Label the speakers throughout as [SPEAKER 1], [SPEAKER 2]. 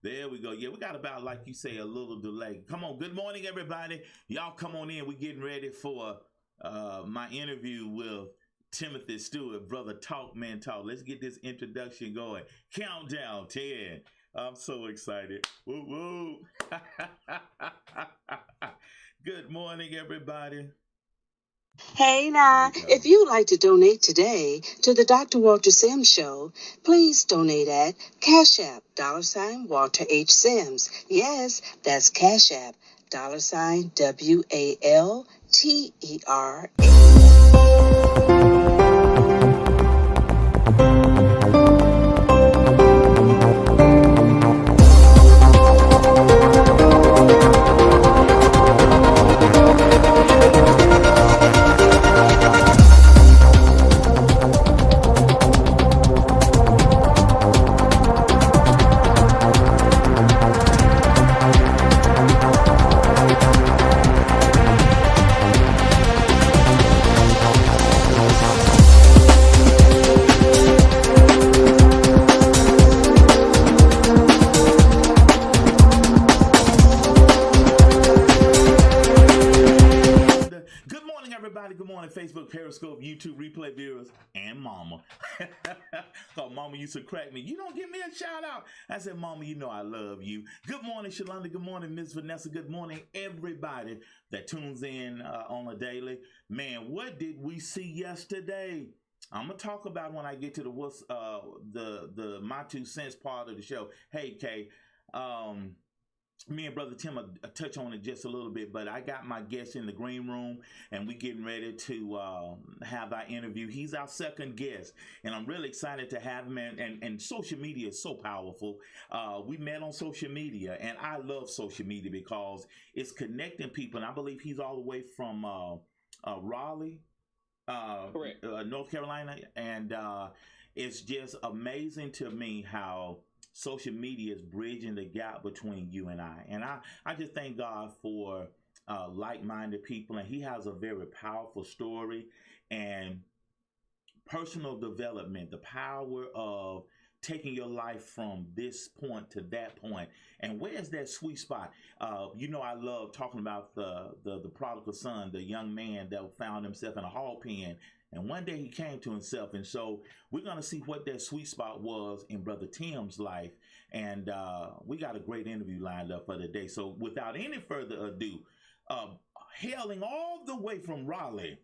[SPEAKER 1] There we go. Yeah, we got about, like you say, a little delay. Come on. Good morning, everybody. Y'all come on in. We're getting ready for my interview with Timothy Stewart, brother Talk Man Talk. Let's get this introduction going. Countdown 10. I'm so excited. Woo woo. Good morning, everybody.
[SPEAKER 2] Hey
[SPEAKER 1] There
[SPEAKER 2] now,
[SPEAKER 1] we go.
[SPEAKER 2] if you'd like to donate today to the Dr. Walter Sims Show, please donate at Cash App, $Walter H. Sims. Yes, that's Cash App, $WALTERA.
[SPEAKER 1] Good morning, everybody. Good morning, Facebook, Periscope, YouTube, replay viewers, and Mama. Oh, Mama used to crack me. You don't give me a shout out. I said, Mama, you know I love you. Good morning, Shalonda. Good morning, Miss Vanessa. Good morning, everybody that tunes in on a daily. Man, what did we see yesterday? I'm gonna talk about when I get to the what's the my 2 cents part of the show. Hey, Kay. Um, Me and brother Tim touch on it just a little bit, but I got my guest in the green room and we getting ready to have our interview. He's our second guest and I'm really excited to have him, and social media is so powerful. We met on social media and I love social media because it's connecting people, and I believe he's all the way from Raleigh,
[SPEAKER 3] Correct.
[SPEAKER 1] North Carolina, and it's just amazing to me how social media is bridging the gap between you and I. And I just thank God for like-minded people, and he has a very powerful story and personal development, the power of taking your life from this point to that point. And where's that sweet spot? I love talking about the prodigal son, the young man that found himself in a hog pen. And one day he came to himself. And so we're going to see what that sweet spot was in Brother Tim's life. And we got a great interview lined up for today. So without any further ado, hailing all the way from Raleigh,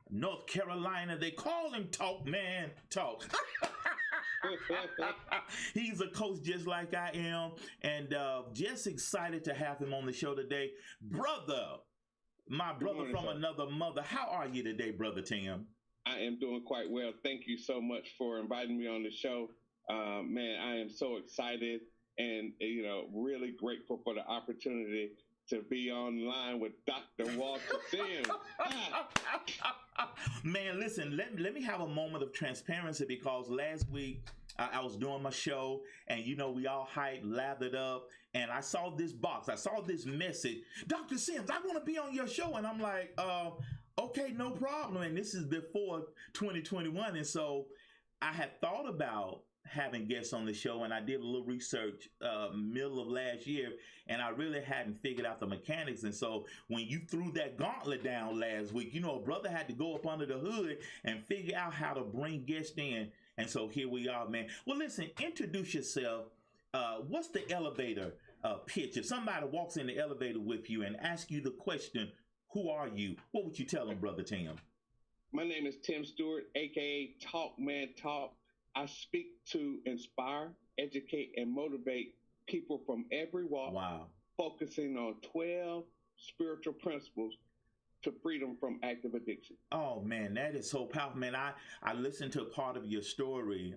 [SPEAKER 1] North Carolina, they call him Talk Man Talk. He's a coach just like I am, and just excited to have him on the show today. Brother, my brother
[SPEAKER 3] morning,
[SPEAKER 1] from
[SPEAKER 3] sir.
[SPEAKER 1] another mother, how are you today, Brother Tim?
[SPEAKER 3] I am doing quite well. Thank you so much for inviting me on the show. Man, I am so excited and, really grateful for the opportunity to be online with Dr. Walter Sims.
[SPEAKER 1] Man, listen, let me have a moment of transparency because last week I was doing my show and we all hyped, lathered up, and I saw this box. I saw this message. Dr. Sims, I want to be on your show. And I'm like, okay, no problem. And this is before 2021. And so I had thought about having guests on the show, and I did a little research middle of last year, and I really hadn't figured out the mechanics. And so when you threw that gauntlet down last week, a brother had to go up under the hood and figure out how to bring guests in. And so here we are, man. Well, listen, introduce yourself. What's the elevator pitch? If somebody walks in the elevator with you and asks you the question, who are you? What would you tell them, Brother Tim?
[SPEAKER 3] My name is Tim Stewart, aka Talk Man Talk. I speak to inspire, educate, and motivate people from every walk.
[SPEAKER 1] Wow.
[SPEAKER 3] Focusing on 12 spiritual principles to freedom from active addiction.
[SPEAKER 1] Oh man, that is so powerful, man. I listened to a part of your story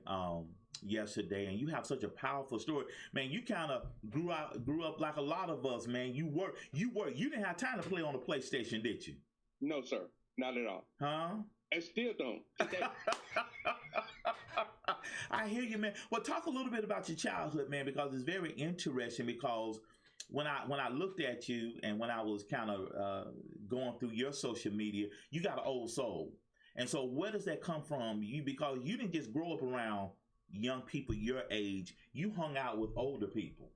[SPEAKER 1] yesterday, and you have such a powerful story, man. You kind of grew up like a lot of us, man. You didn't have time to play on the PlayStation, did you?
[SPEAKER 3] No, sir, not at all.
[SPEAKER 1] Huh?
[SPEAKER 3] I still don't.
[SPEAKER 1] I hear you, man. Well, talk a little bit about your childhood, man, because it's very interesting. Because when I looked at you and when I was kind of going through your social media, you got an old soul. And so where does that come from? You, because you didn't just grow up around young people your age, you hung out with older people.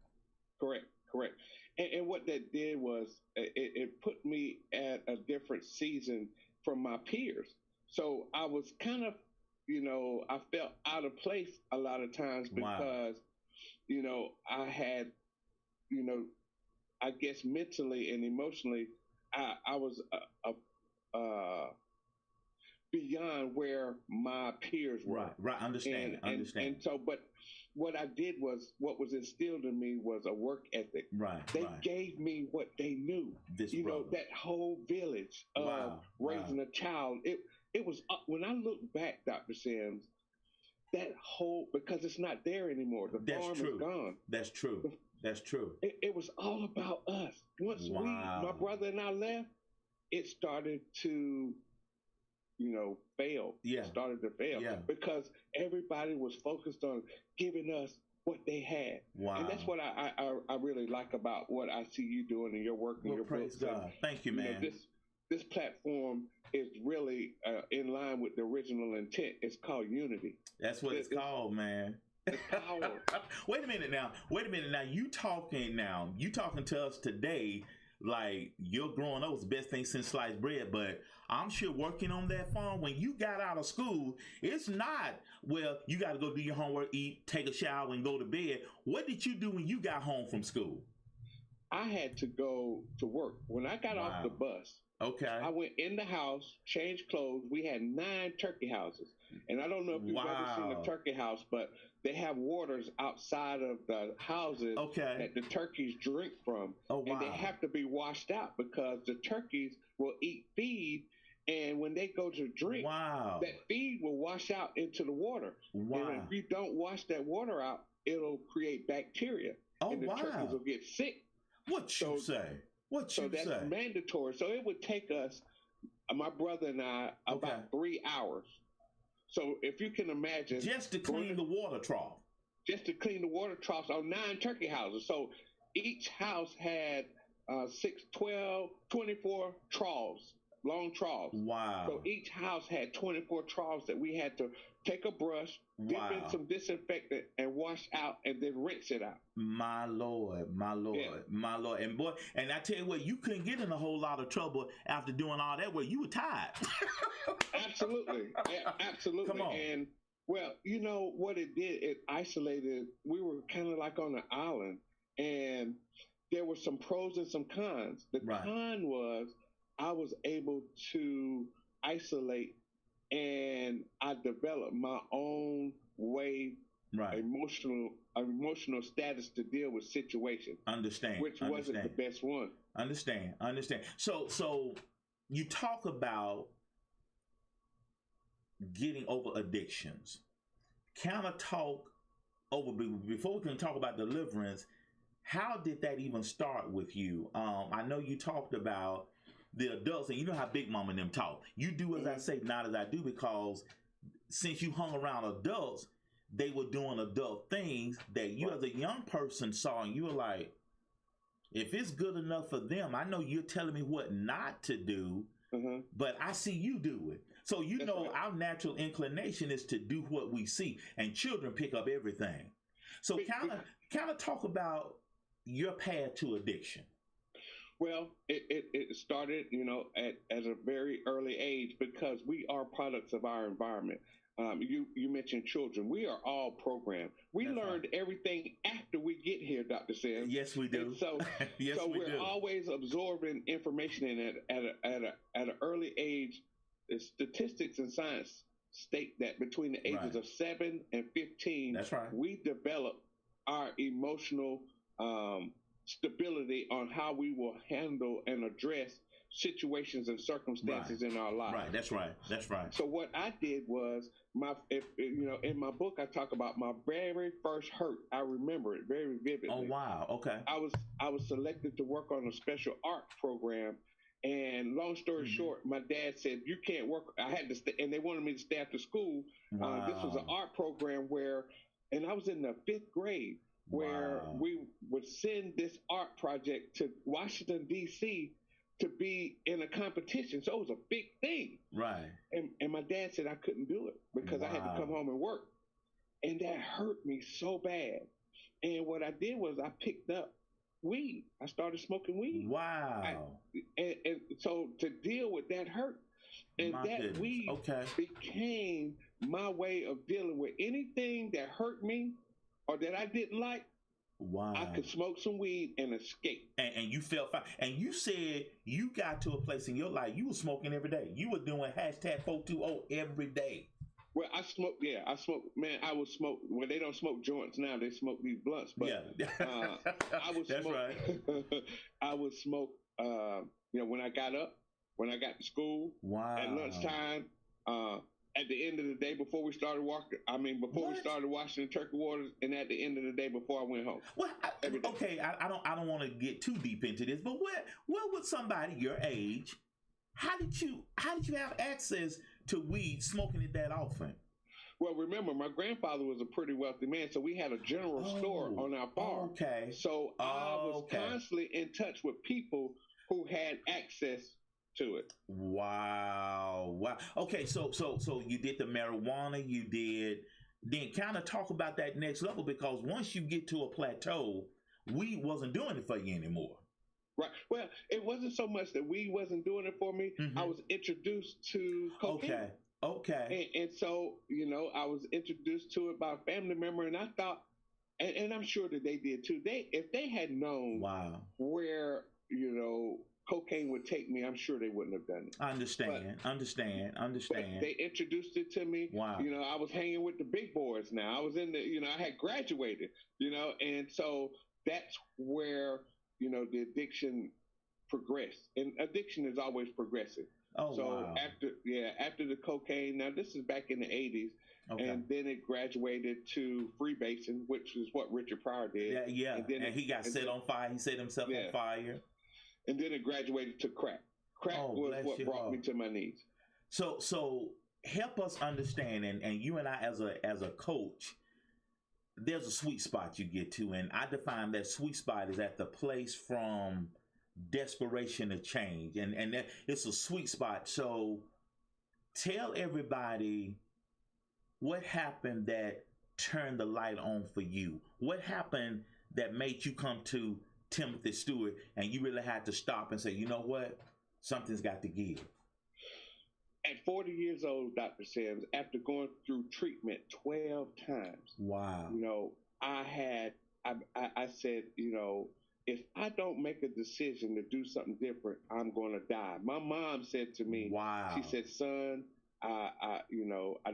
[SPEAKER 3] Correct, correct. And what that did was it put me at a different season from my peers. So I was kind of, I felt out of place a lot of times
[SPEAKER 1] Wow.
[SPEAKER 3] because, I had, you know, I guess mentally and emotionally, I was beyond where my peers were.
[SPEAKER 1] Right. Understand.
[SPEAKER 3] And so, but what I did was, what was instilled in me was a work ethic.
[SPEAKER 1] Right.
[SPEAKER 3] They gave me what they knew. That whole village of raising a child. It was when I look back, Dr. Sims, that whole, because it's not there anymore. The farm is gone.
[SPEAKER 1] That's true. That's true.
[SPEAKER 3] It was all about us. Once my brother and I left, it started to fail.
[SPEAKER 1] Yeah.
[SPEAKER 3] Started to fail because everybody was focused on giving us what they had.
[SPEAKER 1] Wow.
[SPEAKER 3] And that's what I really like about what I see you doing in your work and your
[SPEAKER 1] praise
[SPEAKER 3] books.
[SPEAKER 1] God. Thank you, man.
[SPEAKER 3] This platform is really in line with the original intent. It's called unity.
[SPEAKER 1] That's what it's called, man.
[SPEAKER 3] It's power.
[SPEAKER 1] Wait a minute now. You talking to us today like you're growing up was the best thing since sliced bread, but I'm sure working on that farm when you got out of school, it's not, well, you got to go do your homework, eat, take a shower, and go to bed. What did you do when you got home from school?
[SPEAKER 3] I had to go to work. When I got off the bus, I went in the house, changed clothes. We had 9 turkey houses. And I don't know if you've ever seen a turkey house, but they have waters outside of the houses that the turkeys drink from. And they have to be washed out because the turkeys will eat feed. And when they go to drink, that feed will wash out into the water. And if you don't wash that water out, it'll create bacteria. And the turkeys will get sick.
[SPEAKER 1] What you say?
[SPEAKER 3] So that's mandatory. So it would take us, my brother and I, about 3 hours. So if you can imagine.
[SPEAKER 1] Just to clean the water trough.
[SPEAKER 3] Just to clean the water troughs on 9 turkey houses. So each house had 6, 12, 24 troughs, long troughs.
[SPEAKER 1] Wow.
[SPEAKER 3] So each house had 24 troughs that we had to take a brush, dip in some disinfectant, and wash out, and then rinse it out.
[SPEAKER 1] My Lord, my Lord, my Lord. And boy, and I tell you what, you couldn't get in a whole lot of trouble after doing all that work. You were tired.
[SPEAKER 3] Absolutely. Absolutely.
[SPEAKER 1] Come on.
[SPEAKER 3] And well, you know what it did? It isolated. We were kind of like on an island, and there were some pros and some cons. The con was I was able to isolate, and I developed my own way, emotional status to deal with situations.
[SPEAKER 1] Understand.
[SPEAKER 3] Which wasn't the best one.
[SPEAKER 1] Understand. So you talk about getting over addictions. Kind of talk over, before we can talk about deliverance, how did that even start with you? I know you talked about the adults, and you know how Big Mama and them talk. You do as I say, not as I do, because since you hung around adults, they were doing adult things that you as a young person saw, and you were like, if it's good enough for them, I know you're telling me what not to do, but I see you do it. So our natural inclination is to do what we see, and children pick up everything. So kind of talk about your path to addiction.
[SPEAKER 3] Well, it started, at a very early age, because we are products of our environment. You mentioned children. We are all programmed. We learned everything after we get here, Dr. Sims.
[SPEAKER 1] Yes, we do.
[SPEAKER 3] And so, we're always absorbing information in it at an early age. The statistics and science state that between the ages of 7 and 15, we develop our emotional stability on how we will handle and address situations and circumstances in our lives.
[SPEAKER 1] Right, that's right.
[SPEAKER 3] So what I did was, in my book, I talk about my very first hurt. I remember it very vividly.
[SPEAKER 1] Oh, wow, okay.
[SPEAKER 3] I was selected to work on a special art program, and long story short, my dad said, you can't work. I had to stay, and they wanted me to stay after school.
[SPEAKER 1] Wow.
[SPEAKER 3] This was an art program and I was in the 5th grade, where we would send this art project to Washington, D.C. to be in a competition. So it was a big thing.
[SPEAKER 1] Right.
[SPEAKER 3] And my dad said I couldn't do it because I had to come home and work. And that hurt me so bad. And what I did was I picked up weed. I started smoking weed.
[SPEAKER 1] Wow.
[SPEAKER 3] And so to deal with that hurt, and
[SPEAKER 1] My
[SPEAKER 3] that
[SPEAKER 1] goodness.
[SPEAKER 3] weed
[SPEAKER 1] Okay.
[SPEAKER 3] became my way of dealing with anything that hurt me or that I didn't like.
[SPEAKER 1] Wow.
[SPEAKER 3] I could smoke some weed and escape.
[SPEAKER 1] And you felt fine. And you said you got to a place in your life you were smoking every day. You were doing hashtag 420 every day.
[SPEAKER 3] Well, I smoked. Yeah, I smoked. Man, I would smoke. Well, they don't smoke joints now. They smoke these blunts. But
[SPEAKER 1] yeah,
[SPEAKER 3] I would
[SPEAKER 1] that's
[SPEAKER 3] smoke.
[SPEAKER 1] right.
[SPEAKER 3] I would smoke. When I got up, when I got to school,
[SPEAKER 1] wow.
[SPEAKER 3] at lunchtime, at the end of the day before we started walking. I mean, before we started washing the turkey waters, and at the end of the day before I went home.
[SPEAKER 1] Well, I don't want to get too deep into this, but where would somebody your age? How did you have access to weed, smoking it that often?
[SPEAKER 3] Well, remember, my grandfather was a pretty wealthy man, so we had a general store on our farm.
[SPEAKER 1] Okay.
[SPEAKER 3] So I was constantly in touch with people who had access to it.
[SPEAKER 1] Wow. Okay, so you did the marijuana, you did, then kind of talk about that next level, because once you get to a plateau, weed wasn't doing it for you anymore.
[SPEAKER 3] Right. Well, it wasn't so much that weed wasn't doing it for me.
[SPEAKER 1] Mm-hmm.
[SPEAKER 3] I was introduced to cocaine.
[SPEAKER 1] Okay.
[SPEAKER 3] And so, I was introduced to it by a family member, and I thought, and I'm sure that they did too. If they had known where, cocaine would take me, I'm sure they wouldn't have done it.
[SPEAKER 1] Understand.
[SPEAKER 3] But they introduced it to me.
[SPEAKER 1] Wow.
[SPEAKER 3] I was hanging with the big boys now. I was in the, I had graduated, and so that's where, the addiction progressed. And addiction is always progressive.
[SPEAKER 1] Oh,
[SPEAKER 3] so
[SPEAKER 1] wow.
[SPEAKER 3] After the cocaine, now this is back in the 80s, and then it graduated to freebasing, which is what Richard Pryor did.
[SPEAKER 1] Yeah. And he got set on fire. He set himself on fire.
[SPEAKER 3] And then it graduated to crack. Crack was what brought me to my knees.
[SPEAKER 1] So help us understand, and you and I as a coach, there's a sweet spot you get to, and I define that sweet spot is at the place from desperation to change, and that it's a sweet spot. So tell everybody what happened that turned the light on for you. What happened that made you come to Timothy Stewart and you really had to stop and say, you know what, something's got to give?
[SPEAKER 3] At 40 years old, Dr. Sims, after going through treatment 12 times,
[SPEAKER 1] wow,
[SPEAKER 3] I said, if I don't make a decision to do something different, I'm going to die. My mom said to me,
[SPEAKER 1] wow,
[SPEAKER 3] she said, son, I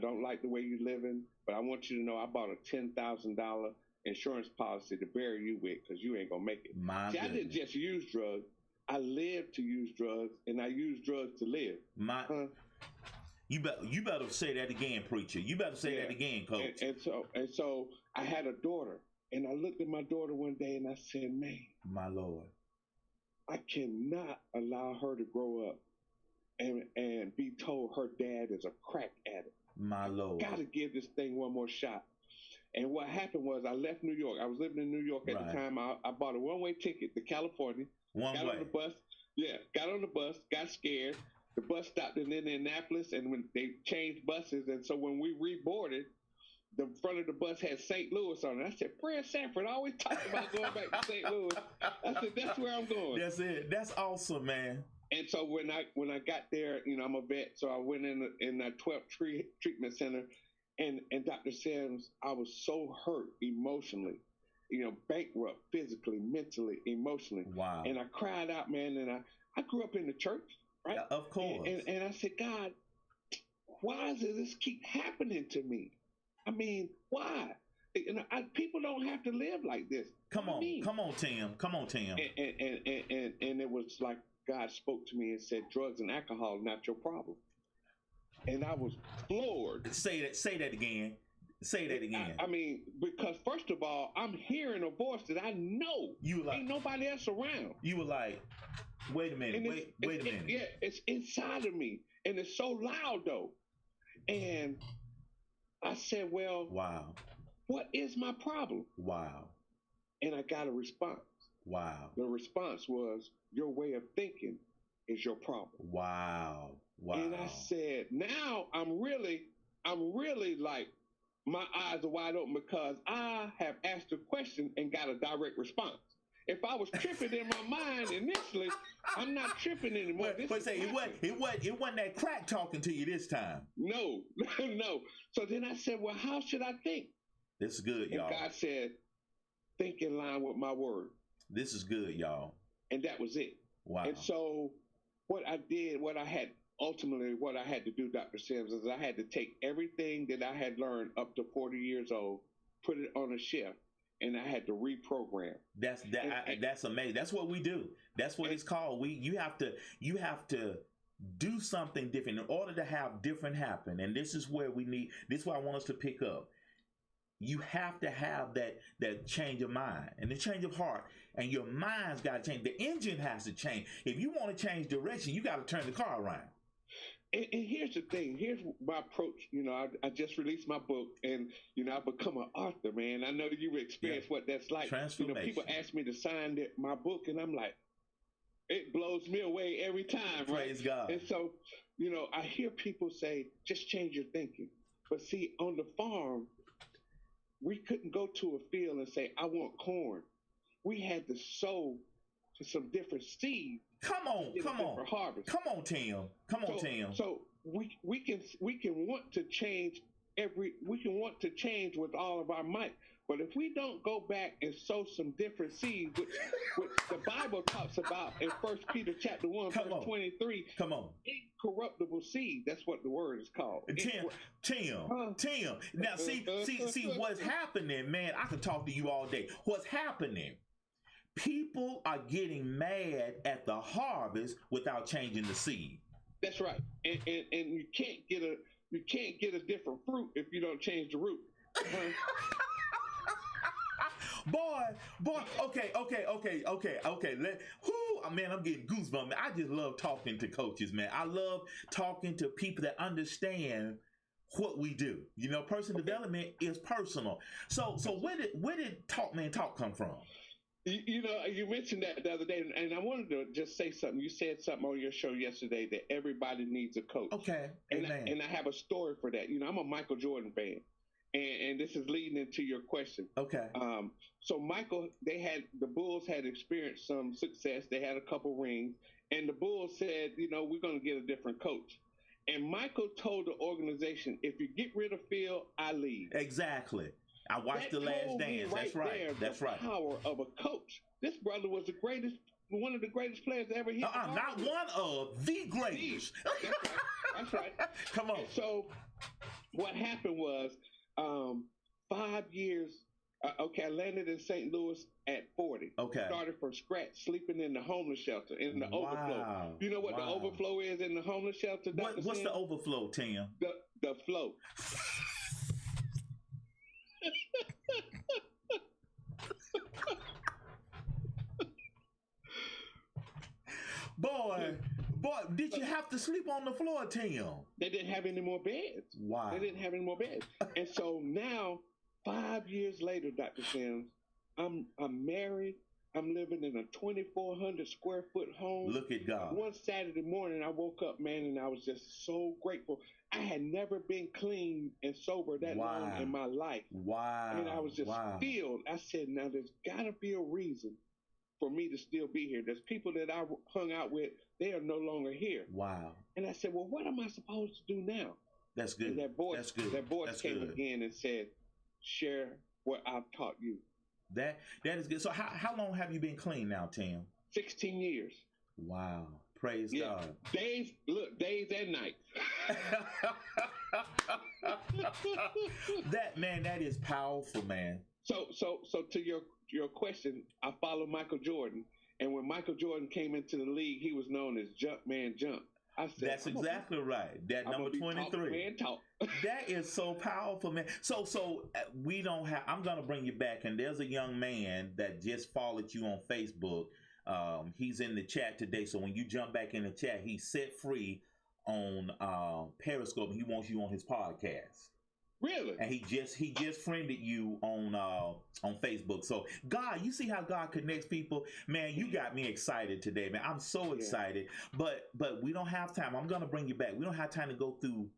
[SPEAKER 3] don't like the way you're living, but I want you to know I bought a $10,000 insurance policy to bury you with, because you ain't going to make it. See, I didn't just use drugs. I lived to use drugs, and I used drugs to live.
[SPEAKER 1] You better say that again, preacher. You better say that again, coach.
[SPEAKER 3] And so I had a daughter, and I looked at my daughter one day and I said, man,
[SPEAKER 1] my Lord,
[SPEAKER 3] I cannot allow her to grow up and be told her dad is a crack addict.
[SPEAKER 1] My Lord.
[SPEAKER 3] Got to give this thing one more shot. And what happened was I left New York. I was living in New York at the time. I bought a one-way ticket to California. Got on the bus. Yeah, got on the bus, got scared. The bus stopped in Indianapolis, and when they changed buses, and so when we reboarded, the front of the bus had St. Louis on it. I said, Fred Sanford always talked about going back to St. Louis. I said, that's where I'm going.
[SPEAKER 1] That's it. That's awesome, man.
[SPEAKER 3] And so when I got there, I'm a vet, so I went in that 12th treatment center, and Dr. Sims, I was so hurt emotionally, bankrupt, physically, mentally, emotionally.
[SPEAKER 1] Wow.
[SPEAKER 3] And I cried out, man, and I grew up in the church. Right?
[SPEAKER 1] Of course.
[SPEAKER 3] And I said, God, why does this keep happening to me? I mean, why? People don't have to live like this.
[SPEAKER 1] Come on, Tim.
[SPEAKER 3] And it was like God spoke to me and said, drugs and alcohol are not your problem. And I was floored.
[SPEAKER 1] Say that again. Say that again.
[SPEAKER 3] I mean, because first of all, I'm hearing a voice that I know. Ain't nobody else around.
[SPEAKER 1] You were like, wait a minute, wait a minute.
[SPEAKER 3] It's inside of me, and it's so loud though. And I said, well,
[SPEAKER 1] wow,
[SPEAKER 3] what is my problem?
[SPEAKER 1] Wow.
[SPEAKER 3] And I got a response.
[SPEAKER 1] Wow.
[SPEAKER 3] The response was, your way of thinking is your problem.
[SPEAKER 1] Wow.
[SPEAKER 3] And I said, now I'm really like, my eyes are wide open, because I have asked a question and got a direct response. If I was tripping in my mind initially, I'm not tripping anymore.
[SPEAKER 1] But say it wasn't that crack talking to you this time.
[SPEAKER 3] No, no. So then I said, well, how should I think?
[SPEAKER 1] This is good, y'all.
[SPEAKER 3] And God said, think in line with my word.
[SPEAKER 1] This is good, y'all.
[SPEAKER 3] And that was it.
[SPEAKER 1] Wow.
[SPEAKER 3] And so what I did, what I had to do, Dr. Sims, is I had to take everything that I had learned up to 40 years old, put it on a shelf, and I had to reprogram. That's
[SPEAKER 1] amazing. That's what we do. That's what it's called. You have to do something different in order to have different happen. And this is where this is why I want us to pick up. You have to have that change of mind and the change of heart, and your mind's got to change. The engine has to change. If you want to change direction, you got to turn the car around.
[SPEAKER 3] And here's the thing. Here's my approach. I just released my book, and I've become an author, man. I know you've experienced what that's like.
[SPEAKER 1] Transformation.
[SPEAKER 3] People ask me to sign my book, and I'm like, it blows me away every time.
[SPEAKER 1] Praise God.
[SPEAKER 3] And so, I hear people say, just change your thinking. But see, on the farm, we couldn't go to a field and say, I want corn. We had to sow to some different seeds.
[SPEAKER 1] Come on,
[SPEAKER 3] harvest.
[SPEAKER 1] Come on, Tim. Tim.
[SPEAKER 3] So we can want to change with all of our might. But if we don't go back and sow some different seeds, which the Bible talks about in 1 Peter chapter 1, verse 23.
[SPEAKER 1] Come on.
[SPEAKER 3] Incorruptible seed. That's what the word is called.
[SPEAKER 1] Tim. Now see what's happening, man. I can talk to you all day. What's happening? People are getting mad at the harvest without changing the seed.
[SPEAKER 3] That's right. And you can't get a different fruit if you don't change the root. Boy, okay. Man, I'm getting goosebumps. I just love talking to coaches, man. I love talking to people that understand what we do. Personal development is personal. So where did TalkManTalk come from? You mentioned that the other day, and I wanted to just say something. You said something on your show yesterday that everybody needs a coach.
[SPEAKER 1] Okay, amen.
[SPEAKER 3] And I have a story for that. I'm a Michael Jordan fan. And this is leading into your question.
[SPEAKER 1] Okay.
[SPEAKER 3] So Michael, the Bulls had experienced some success. They had a couple rings, and the Bulls said, we're going to get a different coach. And Michael told the organization, if you get rid of Phil, I leave.
[SPEAKER 1] Exactly. I watched The Last Dance. That's right. That's right.
[SPEAKER 3] The power of a coach. This brother was one of the greatest players ever hit.
[SPEAKER 1] Not one of the greatest.
[SPEAKER 3] That's right.
[SPEAKER 1] Come on.
[SPEAKER 3] And so what happened was 5 years. I landed in St. Louis at 40.
[SPEAKER 1] Okay. Started
[SPEAKER 3] from scratch, sleeping in the homeless shelter, in the overflow. You know what the overflow is in the homeless shelter?
[SPEAKER 1] What's the overflow, Tim?
[SPEAKER 3] The flow.
[SPEAKER 1] Boy, did you have to sleep on the floor, Tim?
[SPEAKER 3] They didn't have any more beds.
[SPEAKER 1] Wow.
[SPEAKER 3] They didn't have any more beds. And so now, 5 years later, Dr. Sims, I'm married. I'm living in a 2,400 square foot home.
[SPEAKER 1] Look at God.
[SPEAKER 3] One Saturday morning, I woke up, man, and I was just so grateful. I had never been clean and sober that long in my life.
[SPEAKER 1] Wow.
[SPEAKER 3] And I was just filled. I said, now there's got to be a reason for me to still be here. There's people that I hung out with, they are no longer here.
[SPEAKER 1] Wow.
[SPEAKER 3] And I said, well, what am I supposed to do now?
[SPEAKER 1] That's good.
[SPEAKER 3] And that voice came again and said, share what I've taught you.
[SPEAKER 1] That is good. So how long have you been clean now, Tim?
[SPEAKER 3] 16 years.
[SPEAKER 1] Wow. Praise God.
[SPEAKER 3] Days and nights.
[SPEAKER 1] That is powerful, man.
[SPEAKER 3] So to your question, I follow Michael Jordan, and when Michael Jordan came into the league, he was known as Jumpman Jump. I said,
[SPEAKER 1] that's exactly right. That number 23.
[SPEAKER 3] Talk.
[SPEAKER 1] That is so powerful, man. So we don't have. I'm gonna bring you back, and there's a young man that just followed you on Facebook. He's in the chat today. So when you jump back in the chat, he's set free on Periscope. And he wants you on his podcast.
[SPEAKER 3] Really?
[SPEAKER 1] And he just friended you on Facebook. So God, you see how God connects people, man. You got me excited today, man. I'm so excited. But we don't have time. I'm gonna bring you back. We don't have time to go through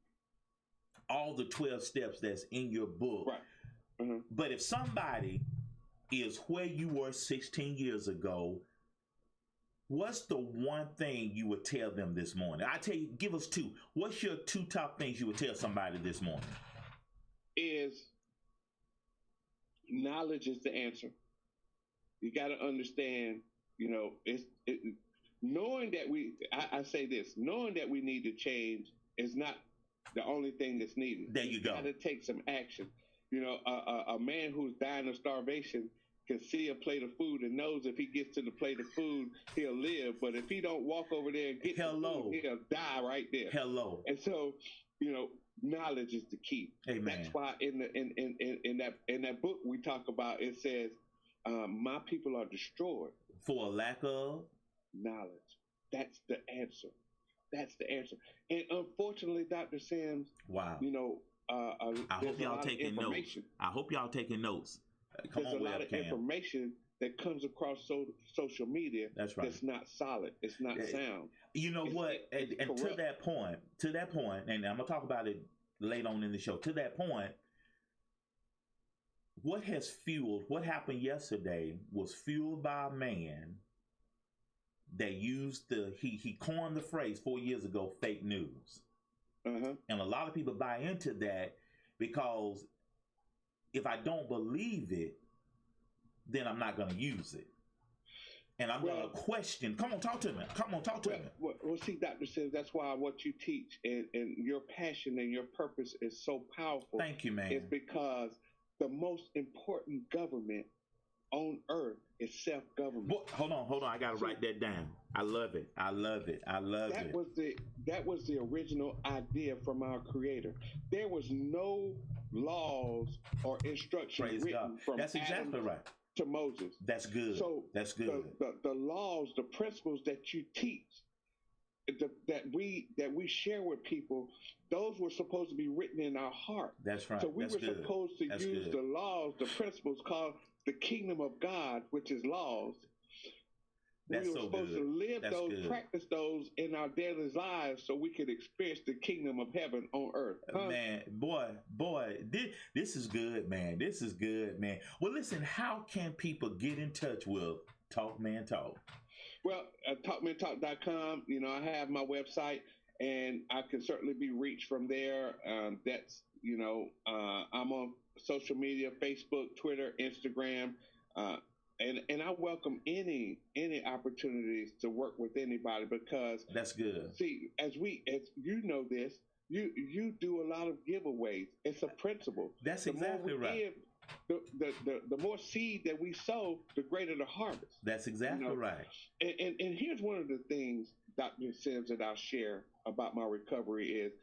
[SPEAKER 1] all the 12 steps that's in your book.
[SPEAKER 3] Right. Mm-hmm.
[SPEAKER 1] But if somebody is where you were 16 years ago. What's the one thing you would tell them this morning? I tell you, give us two. What's your two top things you would tell somebody this morning?
[SPEAKER 3] Is knowledge is the answer. You got to understand, knowing that I say this, knowing that we need to change is not the only thing that's needed.
[SPEAKER 1] There you go.
[SPEAKER 3] Got to take some action. A man who's dying of starvation can see a plate of food and knows if he gets to the plate of food, he'll live. But if he don't walk over there and get the food, he'll die right there.
[SPEAKER 1] Hello.
[SPEAKER 3] And so, knowledge is the key.
[SPEAKER 1] Amen.
[SPEAKER 3] That's why in that book we talk about, it says, my people are destroyed
[SPEAKER 1] for a lack of
[SPEAKER 3] knowledge. That's the answer. That's the answer. And unfortunately, Dr. Sims,
[SPEAKER 1] wow.
[SPEAKER 3] I
[SPEAKER 1] hope y'all taking notes. I hope y'all taking notes.
[SPEAKER 3] There's a lot of information that comes across social media.
[SPEAKER 1] That's right.
[SPEAKER 3] That's not solid. It's not sound.
[SPEAKER 1] You know what? And to that point, and I'm gonna talk about it later on in the show. To that point, what happened yesterday was fueled by a man that used he coined the phrase 4 years ago, fake news.
[SPEAKER 3] Uh-huh.
[SPEAKER 1] And a lot of people buy into that because if I don't believe it, then I'm not going to use it. And I'm going to question. Come on, talk to me.
[SPEAKER 3] Well, see, Dr. Sims, that's why what you teach and your passion and your purpose is so powerful.
[SPEAKER 1] Thank you, man.
[SPEAKER 3] It's because the most important government on earth is self-government.
[SPEAKER 1] Hold on. I got to write that down. I love it.
[SPEAKER 3] That was the original idea from our Creator. There was no laws or instructions written from
[SPEAKER 1] That's exactly
[SPEAKER 3] Adam
[SPEAKER 1] right.
[SPEAKER 3] to Moses.
[SPEAKER 1] That's good.
[SPEAKER 3] So
[SPEAKER 1] that's good.
[SPEAKER 3] The laws, the principles that you teach, that we share with people, those were supposed to be written in our heart.
[SPEAKER 1] That's right.
[SPEAKER 3] So we were supposed to use the laws, the principles called the kingdom of God, which is laws. We were supposed to live those, practice those in our daily lives so we could experience the kingdom of heaven on earth.
[SPEAKER 1] Man, boy, this is good, man. This is good, man. Well, listen, how can people get in touch with TalkManTalk?
[SPEAKER 3] Well, TalkManTalk.com, I have my website, and I can certainly be reached from there. That's, I'm on social media, Facebook, Twitter, Instagram, and I welcome any opportunities to work with anybody because
[SPEAKER 1] that's good.
[SPEAKER 3] See, as you know this, you do a lot of giveaways. It's a principle.
[SPEAKER 1] That's exactly right.
[SPEAKER 3] The more seed that we sow, the greater the harvest.
[SPEAKER 1] That's exactly right.
[SPEAKER 3] And here's one of the things, Dr. Sims, that I'll share about my recovery is,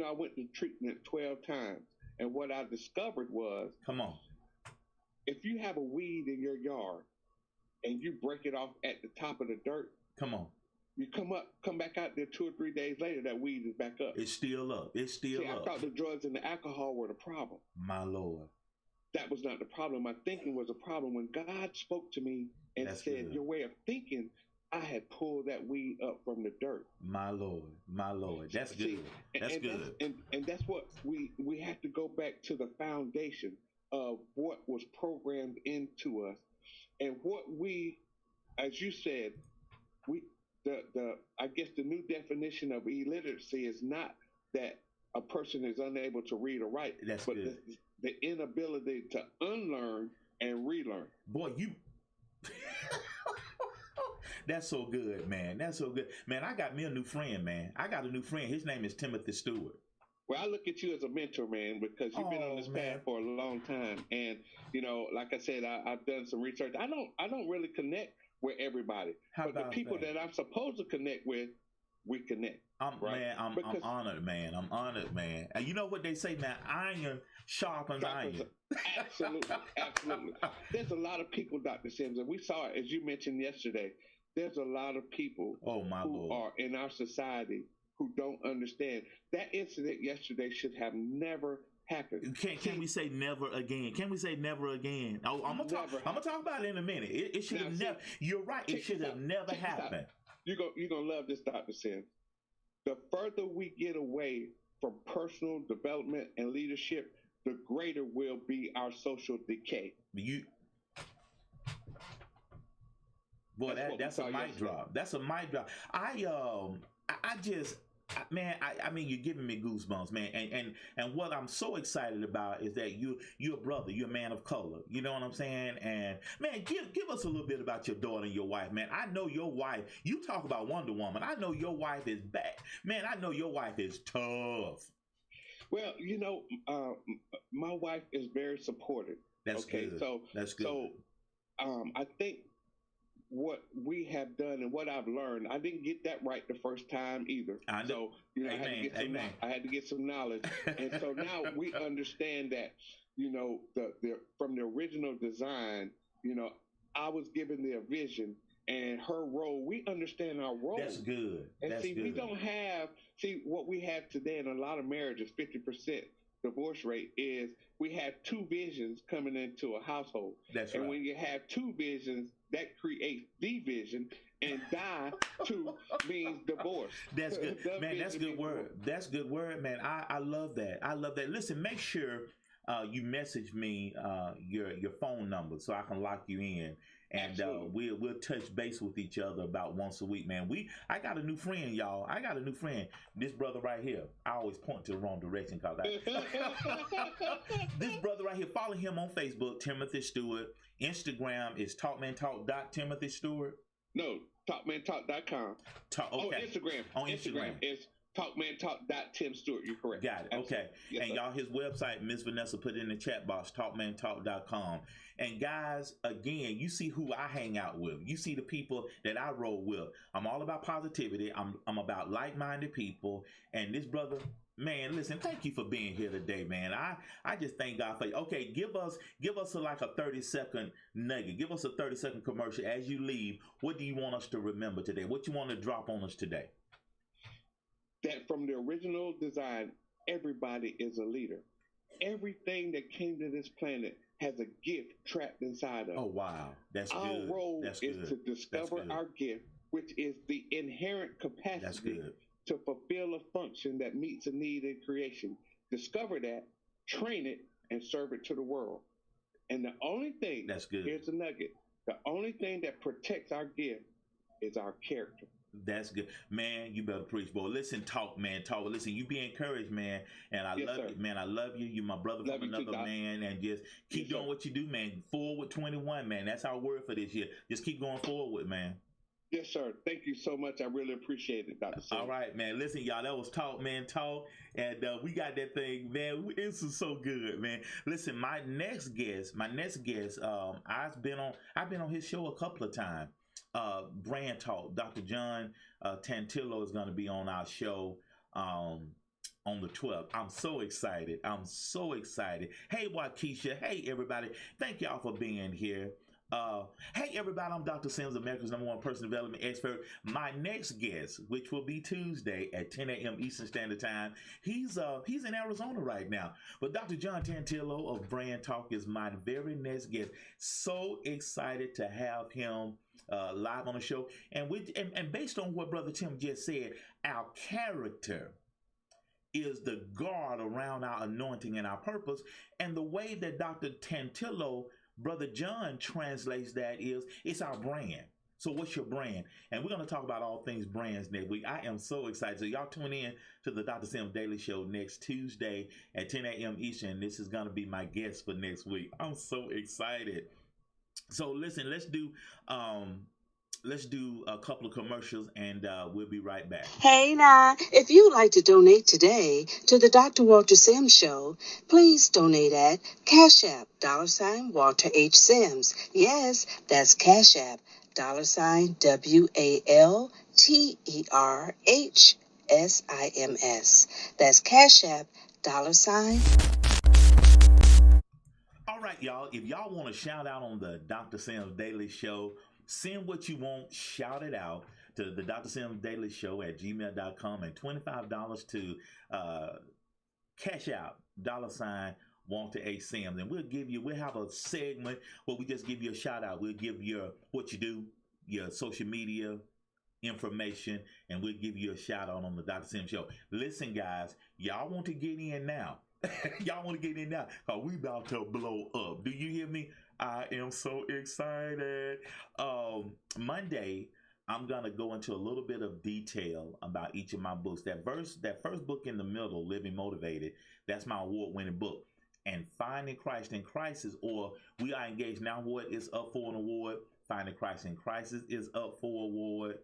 [SPEAKER 3] I went to treatment 12 times, and what I discovered was,
[SPEAKER 1] come on.
[SPEAKER 3] If you have a weed in your yard and you break it off at the top of the dirt,
[SPEAKER 1] come on.
[SPEAKER 3] You come back out there 2 or 3 days later, that weed is back up.
[SPEAKER 1] It's still up. See,
[SPEAKER 3] I thought the drugs and the alcohol were the problem.
[SPEAKER 1] My Lord.
[SPEAKER 3] That was not the problem. My thinking was a problem. When God spoke to me and said, your way of thinking, I had pulled that weed up from the dirt.
[SPEAKER 1] My Lord. That's good. That's good.
[SPEAKER 3] And that's what we have to go back to the foundation of what was programmed into us, and what we, as you said, I guess the new definition of illiteracy is not that a person is unable to read or write, but the inability to unlearn and relearn.
[SPEAKER 1] Boy, that's so good, man. That's so good, man. I got me a new friend, man. His name is Timothy Stewart.
[SPEAKER 3] Well, I look at you as a mentor, man, because you've been on this path for a long time. And, like I said, I've done some research. I don't really connect with everybody. But the people that I'm supposed to connect with, we connect.
[SPEAKER 1] I'm honored, man. And you know what they say, man? Iron sharpens iron.
[SPEAKER 3] Absolutely. There's a lot of people, Dr. Sims, and we saw it, as you mentioned yesterday, there's a lot of people who are in our society who don't understand. That incident yesterday should have never happened.
[SPEAKER 1] Can we say never again? Can we say never again? I'm gonna talk about it in a minute. It should have never. You're right. It should have never happened.
[SPEAKER 3] You're gonna love this, Dr. Sims. The further we get away from personal development and leadership, the greater will be our social decay.
[SPEAKER 1] Boy, that's a mic drop. That's a mic drop. I just man, I mean, you're giving me goosebumps, man. And what I'm so excited about is that you're a brother, you're a man of color. You know what I'm saying? And man, give us a little bit about your daughter and your wife, man. I know your wife. You talk about Wonder Woman. I know your wife is back, man. I know your wife is tough.
[SPEAKER 3] Well, my wife is very supportive.
[SPEAKER 1] That's good.
[SPEAKER 3] So
[SPEAKER 1] that's good.
[SPEAKER 3] So, I think what we have done and what I've learned, I didn't get that right the first time either. So, I had to get some knowledge, and so now we understand that, the from the original design, I was given the vision and her role. We understand our role.
[SPEAKER 1] That's good.
[SPEAKER 3] And we don't have what we have today in a lot of marriages. 50% divorce rate is we have two visions coming into a household.
[SPEAKER 1] That's
[SPEAKER 3] and
[SPEAKER 1] right.
[SPEAKER 3] When you have two visions, that creates division, and die two means divorce.
[SPEAKER 1] That's good, man. That's good word. That's good word, man. I love that. I love that. Listen, make sure you message me your phone number so I can lock you in. And we'll touch base with each other about once a week, man. I got a new friend, y'all. I got a new friend. This brother right here. I always point to the wrong direction because this brother right here. Follow him on Facebook, Timothy Stewart. Instagram is TalkManTalk.Timothy Stewart.
[SPEAKER 3] No, TalkManTalk.com.
[SPEAKER 1] Okay.
[SPEAKER 3] On Instagram is TalkManTalk.Tim Stewart. You're correct.
[SPEAKER 1] Got it.
[SPEAKER 3] Absolutely.
[SPEAKER 1] Okay.
[SPEAKER 3] Yes,
[SPEAKER 1] and
[SPEAKER 3] sir.
[SPEAKER 1] y'all, his website, Miss Vanessa put it in the chat box, TalkManTalk.com. And guys, again, you see who I hang out with. You see the people that I roll with. I'm all about positivity. I'm about like-minded people. And this brother, man, listen, thank you for being here today, man. I just thank God for you. Okay, give us like a 30-second nugget. Give us a 30-second commercial as you leave. What do you want us to remember today? What you want to drop on us today?
[SPEAKER 3] That from the original design, everybody is a leader. Everything that came to this planet has a gift trapped inside of it.
[SPEAKER 1] Oh, wow. That's good.
[SPEAKER 3] Our role
[SPEAKER 1] That's
[SPEAKER 3] is
[SPEAKER 1] good.
[SPEAKER 3] to discover our gift, which is the inherent capacity to fulfill a function that meets a need in creation. Discover that, train it, and serve it to the world. And the only thing,
[SPEAKER 1] that's good.
[SPEAKER 3] Here's the nugget. The only thing that protects our gift is our character.
[SPEAKER 1] That's good, man. You better preach, boy. Listen, talk. Listen, you be encouraged, man. And I love you, man. I love you. You my brother from another man, and just keep doing what you do, man. Forward 21, man. That's our word for this year. Just keep going forward, man.
[SPEAKER 3] Yes, sir. Thank you so much. I really appreciate it, Dr. Sam.
[SPEAKER 1] All right, man. Listen, y'all, that was Talk, Man, Talk. And we got that thing, man. This is so good, man. Listen, my next guest, I've been on his show a couple of times. Brand Talk. Dr. John Tantillo is going to be on our show on the 12th. I'm so excited. Hey, Waukesha. Hey, everybody. Thank y'all for being here. Hey, everybody. I'm Dr. Sims, America's #1 personal development expert. My next guest, which will be Tuesday at 10 a.m. Eastern Standard Time, he's in Arizona right now. But Dr. John Tantillo of Brand Talk is my very next guest. So excited to have him live on the show, and based on what Brother Tim just said, our character is the guard around our anointing and our purpose. And the way that Dr. Tantillo, Brother John, translates that is it's our brand. So what's your brand? And we're going to talk about all things brands next week. I am so excited. So y'all tune in to the Dr. Sims Daily Show next Tuesday at 10 a.m. Eastern. This is going to be my guest for next week. I'm so excited. So listen, let's do a couple of commercials, and we'll be right back.
[SPEAKER 2] Hey now, if you'd like to donate today to the Dr. Walter Sims Show, please donate at Cash App, $Walter H. Sims. Yes, that's Cash App, $WALTERHSIMS. That's Cash App, $.
[SPEAKER 1] All right, y'all. If y'all want to shout out on the Dr. Sims Daily Show, send what you want, shout it out to the Dr. Sims Daily Show at gmail.com, and $25 to Cash Out, $Walter A. Sims. And we'll have a segment where we just give you a shout out. We'll give you what you do, your social media information, and we'll give you a shout out on the Dr. Sims Show. Listen, guys, y'all want to get in now. Y'all want to get in now because we about to blow up. Do you hear me? I am so excited. Monday, I'm gonna go into a little bit of detail about each of my books. That first book in the middle, Living Motivated, that's my award-winning book. And Finding Christ in Crisis, or We Are Engaged Now, what is up for an award? Finding Christ in Crisis is up for award.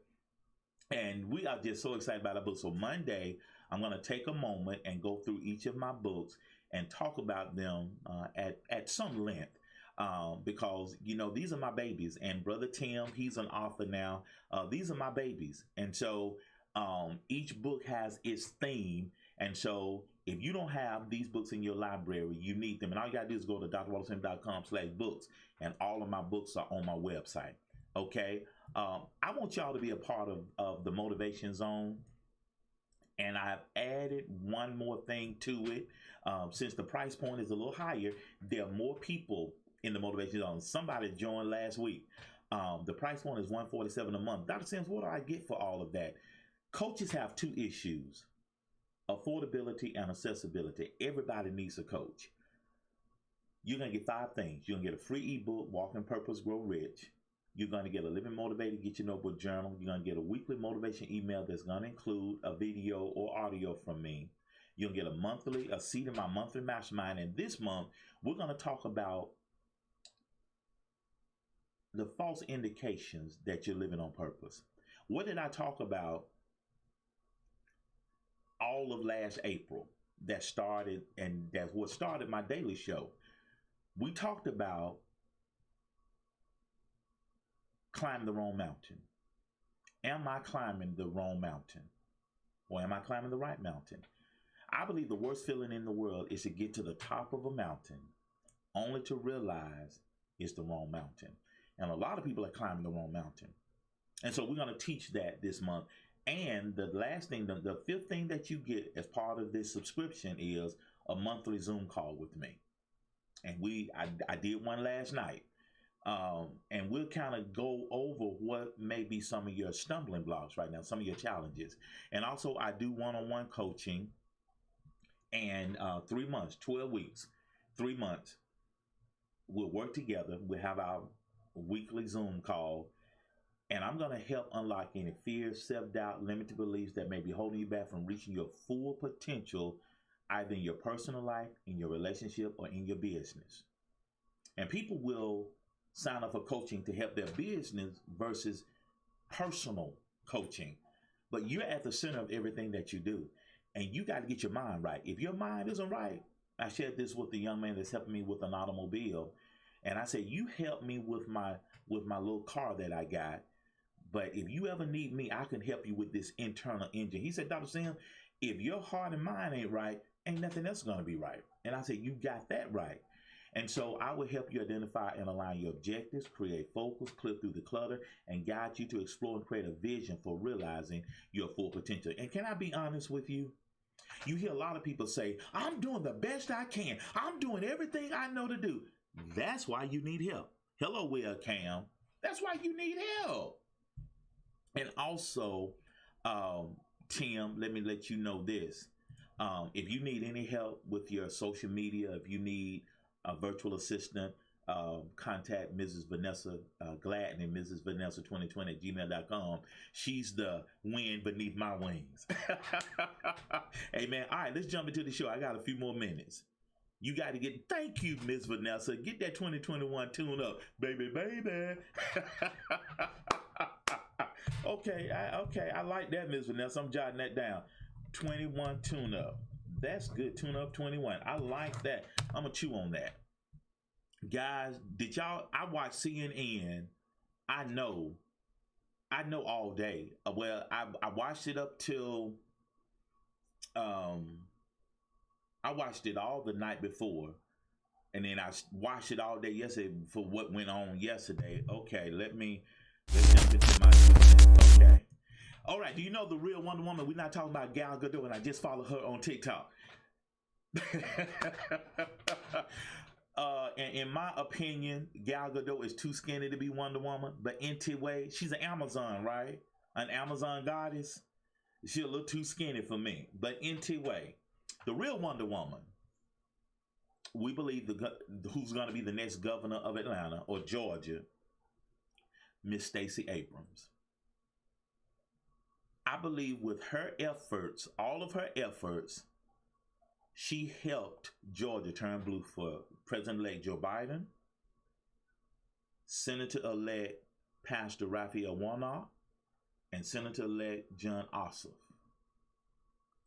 [SPEAKER 1] And we are just so excited about our book. So Monday, I'm going to take a moment and go through each of my books and talk about them at some length. Because these are my babies, and Brother Tim, he's an author now. These are my babies, and so each book has its theme. And so if you don't have these books in your library, you need them. And all you gotta do is go to drwaltersim.com/books, and all of my books are on my website. Okay. I want y'all to be a part of the Motivation Zone. And I've added one more thing to it. Since the price point is a little higher, there are more people in the Motivation Zone. Somebody joined last week. The price point is $147 a month. Dr. Sims, what do I get for all of that? Coaches have two issues: affordability and accessibility. Everybody needs a coach. You're going to get 5 things. You're going to get a free ebook, Walk in Purpose, Grow Rich. You're going to get a Living Motivated, Get Your Notebook Journal. You're going to get a weekly motivation email that's going to include a video or audio from me. You'll get a seat in my monthly mastermind. And this month, we're going to talk about the false indications that you're living on purpose. What did I talk about all of last April? That's what started my daily show. We talked about climb the wrong mountain. Am I climbing the wrong mountain? Or am I climbing the right mountain? I believe the worst feeling in the world is to get to the top of a mountain only to realize it's the wrong mountain. And a lot of people are climbing the wrong mountain. And so we're going to teach that this month. And the last thing, the 5th thing that you get as part of this subscription is a monthly Zoom call with me. And I did one last night. And we'll kind of go over what may be some of your stumbling blocks right now, some of your challenges. And also I do one-on-one coaching, and 3 months, 12 weeks, 3 months, we'll work together. We'll have our weekly Zoom call, and I'm going to help unlock any fears, self-doubt, limited beliefs that may be holding you back from reaching your full potential, either in your personal life, in your relationship, or in your business. And people will sign up for coaching to help their business versus personal coaching. But you're at the center of everything that you do. And you got to get your mind right. If your mind isn't right, I shared this with the young man that's helping me with an automobile. And I said, you help me with my little car that I got. But if you ever need me, I can help you with this internal engine. He said, Dr. Sam, if your heart and mind ain't right, ain't nothing else going to be right. And I said, you got that right. And so I will help you identify and align your objectives, create focus, clear through the clutter, and guide you to explore and create a vision for realizing your full potential. And can I be honest with you? You hear a lot of people say, I'm doing the best I can. I'm doing everything I know to do. That's why you need help. Hello, Will Cam. That's why you need help. And also, Tim, let me let you know this. If you need any help with your social media, if you need a virtual assistant, contact Mrs. Vanessa Gladden and Mrs. Vanessa 2020 at gmail.com. She's the wind beneath my wings. Hey, man. All right, let's jump into the show. I got a few more minutes. You got to thank you, Miss Vanessa. Get that 2021 tune up, baby. Okay, I like that, Miss Vanessa. I'm jotting that down. 21 tune up. That's good. Tune up 21. I like that. I'm gonna chew on that. Guys, I watch CNN. I know all day. Well, I watched it up till I watched it all the night before, and then I watched it all day yesterday for what went on yesterday. Okay, let's jump into my 2 cents. Okay. All right, do you know the real Wonder Woman? We're not talking about Gal Gadot, and I just followed her on TikTok. And in my opinion, Gal Gadot is too skinny to be Wonder Woman, but Way, she's an Amazon, right? An Amazon goddess. She's a little too skinny for me. But Way, the real Wonder Woman, we believe who's going to be the next governor of Atlanta or Georgia, Miss Stacey Abrams. I believe with her efforts, all of her efforts, she helped Georgia turn blue for President-elect Joe Biden, Senator-elect Pastor Raphael Warnock, and Senator-elect John Ossoff.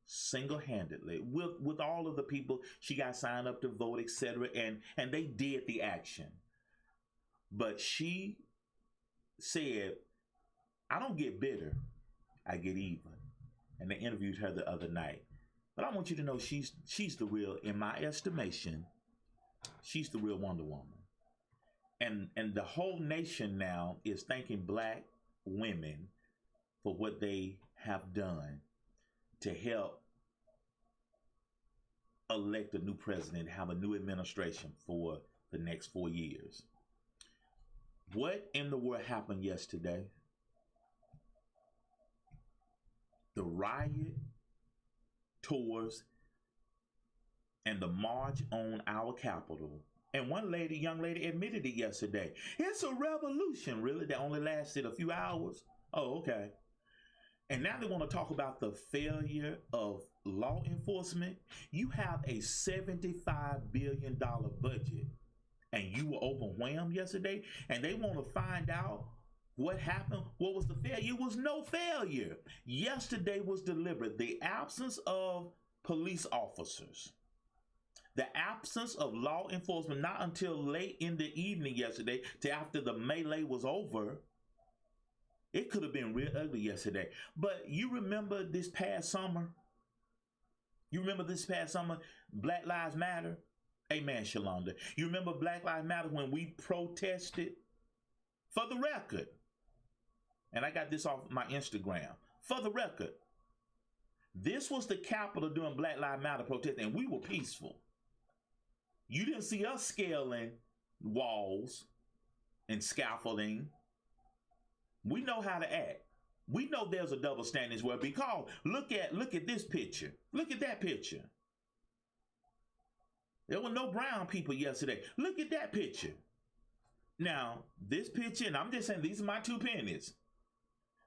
[SPEAKER 1] Single-handedly, with all of the people she got signed up to vote, etc., and they did the action. But she said, I don't get bitter, I get even. And they interviewed her the other night. But I want you to know she's the real, in my estimation, she's the real Wonder Woman. And the whole nation now is thanking black women for what they have done to help elect a new president, have a new administration for the next 4 years. What in the world happened yesterday? The riot tours and the march on our Capitol. And one young lady admitted it yesterday. It's a revolution, really, that only lasted a few hours. Oh, okay. And now they want to talk about the failure of law enforcement. You have a $75 billion budget and you were overwhelmed yesterday, and they want to find out what happened. What was the failure? It was no failure. Yesterday was deliberate. The absence of police officers, the absence of law enforcement, not until late in the evening yesterday, to after the melee was over. It could have been real ugly yesterday. But you remember this past summer? Black Lives Matter? Amen, Shalonda. You remember Black Lives Matter when we protested? For the record, and I got this off my Instagram. For the record, this was the Capitol during Black Lives Matter protest, and we were peaceful. You didn't see us scaling walls and scaffolding. We know how to act. We know there's a double standard as well, because look at this picture. Look at that picture. There were no brown people yesterday. Look at that picture. Now, this picture, and I'm just saying these are my 2 pennies.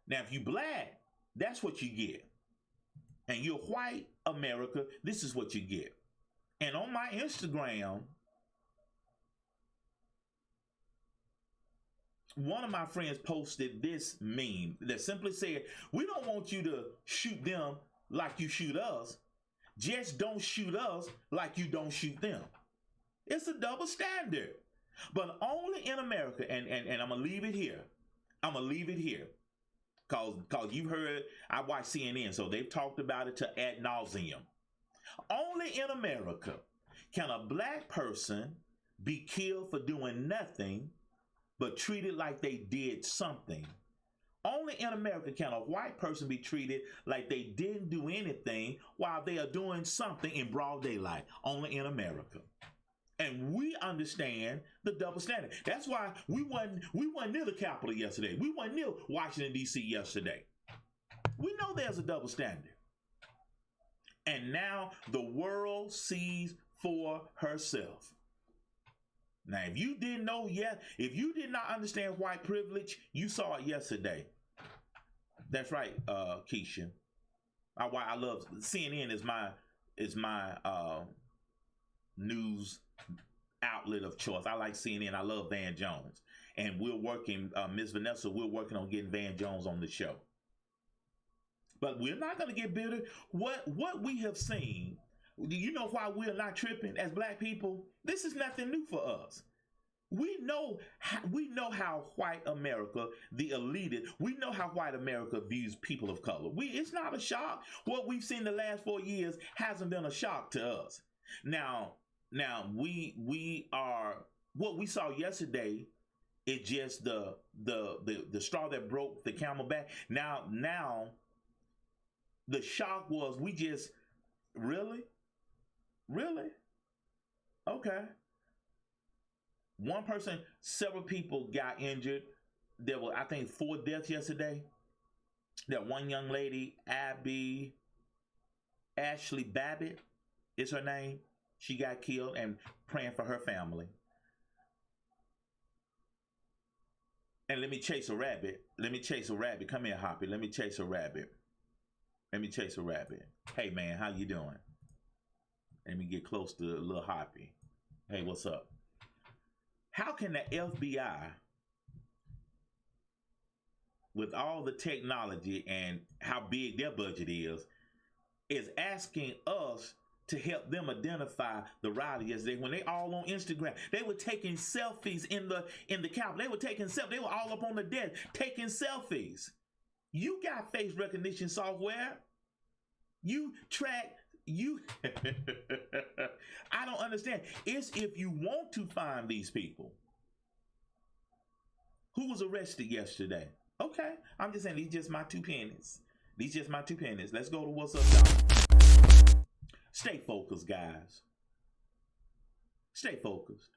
[SPEAKER 1] Now, if you black, that's what you get. And you're white America, this is what you get. And on my Instagram, one of my friends posted this meme that simply said, we don't want you to shoot them like you shoot us. Just don't shoot us like you don't shoot them. It's a double standard. But only in America, and I'm going to leave it here. Because you've heard, I watch CNN, so they've talked about it to ad nauseum. Only in America can a black person be killed for doing nothing but treated like they did something. Only in America can a white person be treated like they didn't do anything while they are doing something in broad daylight. Only in America. And we understand the double standard. That's why we wasn't near the Capitol yesterday. We wasn't near Washington, D.C. yesterday. We know there's a double standard. And now the world sees for herself. Now, if you didn't know yet, if you did not understand white privilege, you saw it yesterday. That's right, Keisha. I love CNN is my news outlet of choice. I like CNN. I love Van Jones, and we're working, Miss Vanessa. We're working on getting Van Jones on the show. But we're not going to get bitter. What we have seen. Do you know why we're not tripping as black people? This is nothing new for us. We know how white America, the elite, we know how white America views people of color. It's not a shock. What we've seen the last 4 years hasn't been a shock to us. Now we are, what we saw yesterday is just the straw that broke the camel back. Now the shock was we just really. Okay. One person, several people got injured. There were, I think, 4 deaths yesterday. That one young lady, Ashley Babbitt is her name. She got killed, and praying for her family. And let me chase a rabbit. Let me chase a rabbit. Come here, Hoppy. Let me chase a rabbit. Let me chase a rabbit. Hey, man, how you doing? Let me get close to little Hoppy. Hey, what's up? How can the FBI, with all the technology and how big their budget is asking us to help them identify the rider yesterday when they all on Instagram? They were taking selfies in the Capitol. They were taking selfies. They were all up on the desk taking selfies. You got face recognition software. You track. You. I don't understand. It's if you want to find these people. Who was arrested yesterday? Okay, I'm just saying these just my 2 pennies. These just my 2 pennies. Let's go to what's up, y'all. Stay focused, guys. Stay focused.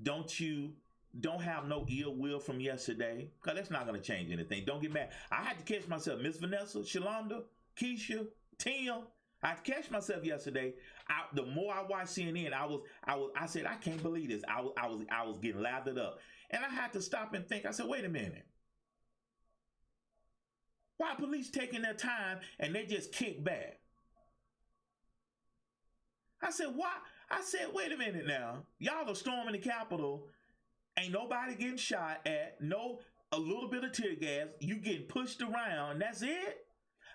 [SPEAKER 1] Don't have no ill will from yesterday, because that's not going to change anything. Don't get mad. I had to catch myself. Miss Vanessa, Shalonda, Keisha, Tim. I had to catch myself yesterday. The more I watched CNN, I said, I can't believe this. I was getting lathered up. And I had to stop and think. I said, wait a minute. Why are police taking their time and they just kick back? I said, why? I said, wait a minute now. Y'all are storming the Capitol. Ain't nobody getting shot at. A little bit of tear gas. You getting pushed around. And that's it.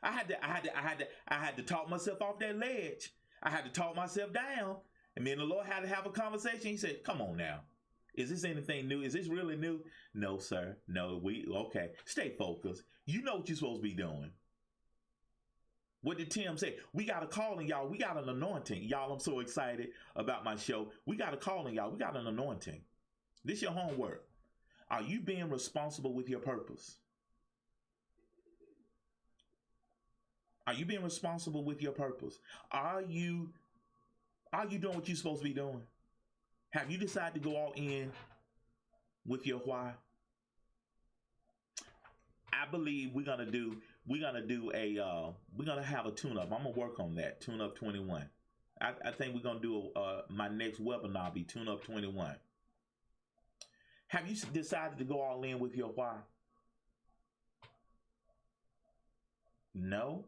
[SPEAKER 1] I had to talk myself off that ledge. I had to talk myself down. And me and the Lord had to have a conversation. He said, come on now. Is this anything new? Is this really new? No, sir. No, okay. Stay focused. You know what you're supposed to be doing. What did Tim say? We got a calling, y'all. We got an anointing. Y'all, I'm so excited about my show. We got a calling, y'all. We got an anointing. This your homework. Are you being responsible with your purpose? Are you being responsible with your purpose? Are you doing what you're supposed to be doing? Have you decided to go all in with your why? I believe we're gonna have a tune-up. I'm gonna work on that. Tune-up 21. I think we're gonna do my next webinar be Tune-up 21. Have you decided to go all in with your why? No.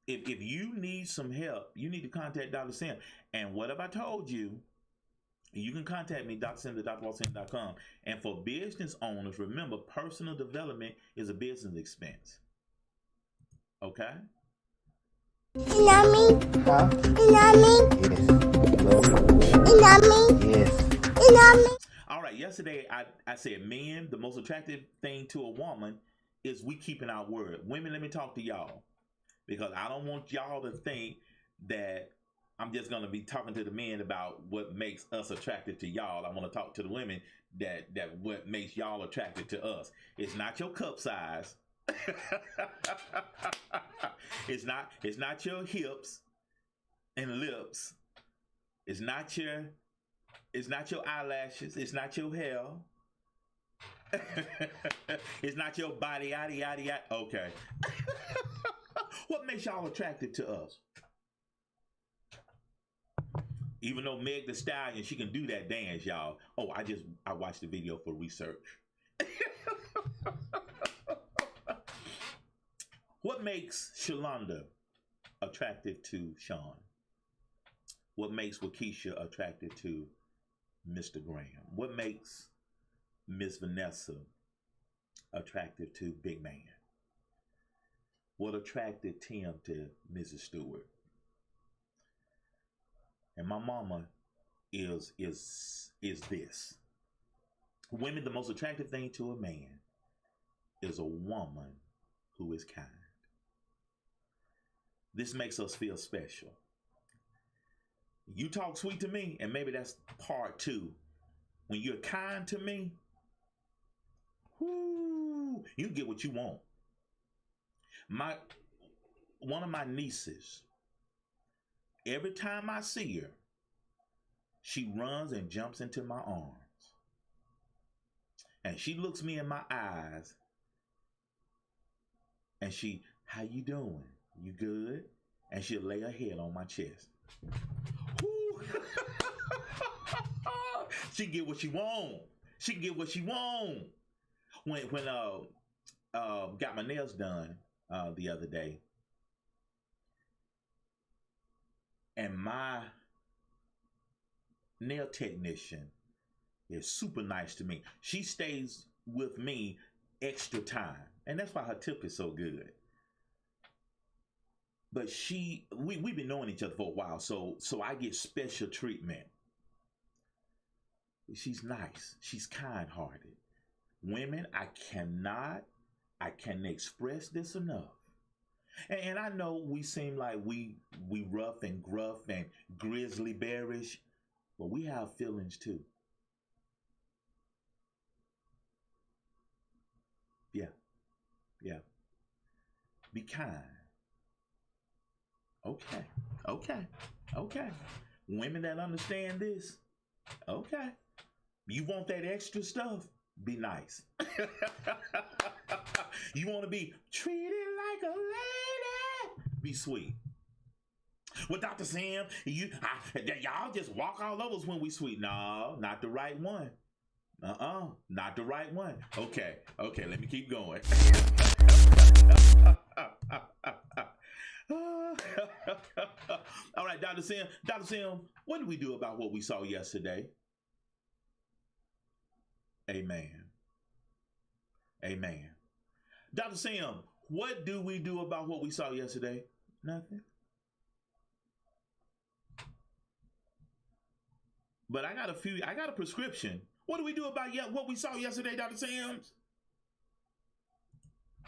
[SPEAKER 1] If you need some help, you need to contact Dr. Sam. And what have I told you? You can contact me, drsim@drwaltsim.com. And for business owners, remember, personal development is a business expense. Okay?
[SPEAKER 4] You know me? Huh? You know me? Yes. You know me? Yes. You know me?
[SPEAKER 1] All right, yesterday I said, men, the most attractive thing to a woman is we keeping our word. Women, let me talk to y'all. Because I don't want y'all to think that I'm just going to be talking to the men about what makes us attractive to y'all. I want to talk to the women that what makes y'all attractive to us. It's not your cup size. It's not your hips and lips. It's not your eyelashes. It's not your hair. It's not your body, yada, yada, yada. Okay. What makes y'all attractive to us? Even though Meg the Stallion, she can do that dance, y'all. Oh, I watched the video for research. What makes Shalonda attractive to Sean? What makes Wakeisha attractive to Mr. Graham? What makes Miss Vanessa attractive to Big Man? What attracted Tim to Mrs. Stewart? And my mama is this. Women, the most attractive thing to a man is a woman who is kind. This makes us feel special. You talk sweet to me, and maybe that's part two. When you're kind to me, whoo, you get what you want. One of my nieces, every time I see her, she runs and jumps into my arms. And she looks me in my eyes and how you doing? You good? And she'll lay her head on my chest. Woo. She get what she want. She can get what she want. When got my nails done the other day, and my nail technician is super nice to me. She stays with me extra time, and that's why her tip is so good. But we've been knowing each other for a while, so I get special treatment. She's nice. She's kind-hearted. Women, I can express this enough. And I know we seem like we rough and gruff and grizzly bearish, but we have feelings too. Yeah. Be kind. Okay. Women that understand this, okay. You want that extra stuff? Be nice. You want to be treated like a lady? Be sweet. Well, Dr. Sam, y'all just walk all over us when we sweet. No, not the right one. Not the right one. Okay, let me keep going. All right, Dr. Sam, what did we do about what we saw yesterday? Amen. Dr. Sam, what do we do about what we saw yesterday? Nothing. But I got a prescription. What do we do about what we saw yesterday, Dr. Sams?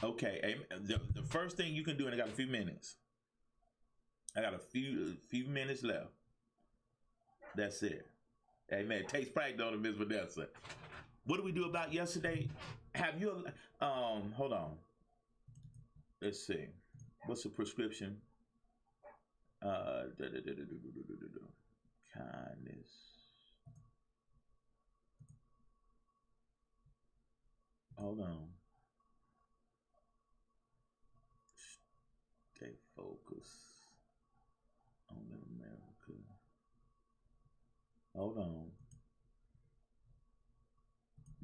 [SPEAKER 1] Okay, the first thing you can do, and I got a few minutes. I got a few minutes left. That's it. Amen. It takes practice on Miss Vanessa. What do we do about yesterday? Have you hold on. Let's see. What's the prescription? Kindness. Hold on. Stay focused on America. Hold on.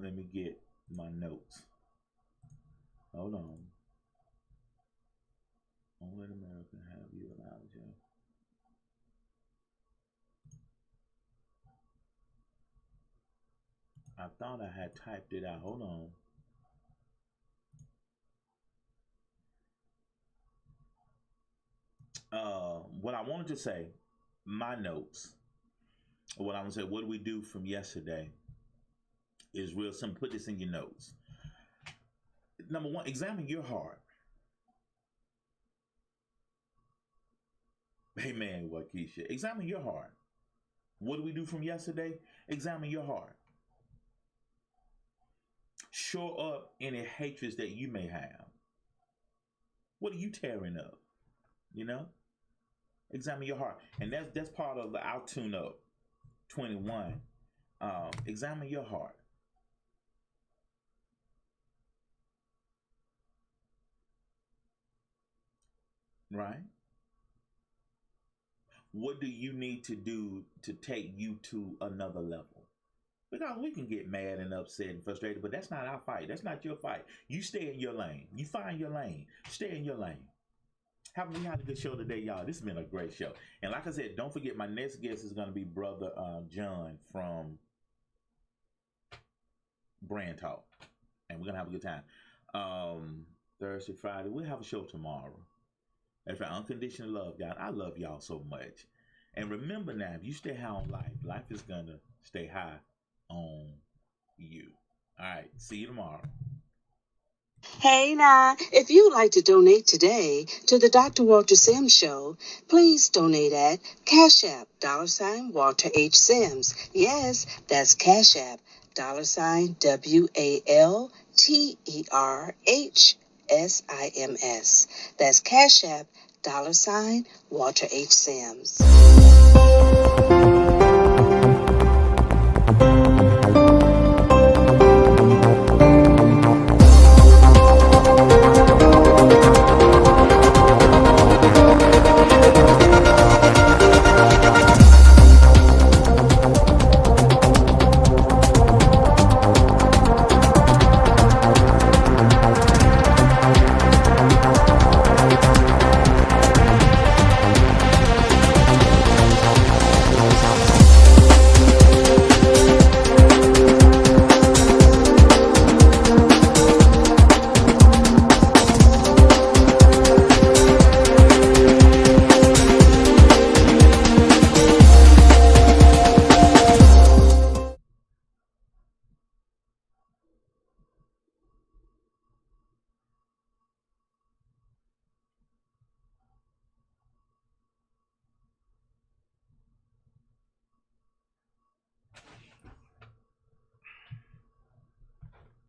[SPEAKER 1] Let me get my notes. Hold on. Don't let America have you allowed you. I thought I had typed it out. Hold on. What I wanted to say, my notes. What I want to say, what do we do from yesterday? Is real simple. Put this in your notes. Number one, examine your heart. Amen, Waukesha. Examine your heart. What do we do from yesterday? Examine your heart. Shore up any hatreds that you may have. What are you tearing up? You know? Examine your heart. And that's part of the I'll Tune Up 21. Examine your heart. Right? What do you need to do to take you to another level? Because we can get mad and upset and frustrated, but that's not our fight. That's not your fight. You stay in your lane. You find your lane. Stay in your lane. Haven't we had a good show today, y'all? This has been a great show. And like I said, don't forget, my next guest is going to be Brother John from Brand Talk. And we're going to have a good time. Thursday, Friday, we'll have a show tomorrow. And for Unconditional Love, God, I love y'all so much. And remember now, if you stay high on life, life is going to stay high on you. All right. See you tomorrow.
[SPEAKER 2] Hey now, if you'd like to donate today to the Dr. Walter Sims Show, please donate at Cash App, $Walter H. Sims. Yes, that's Cash App, $WALTERHSIMS. That's Cash App, $Walter H. Sims.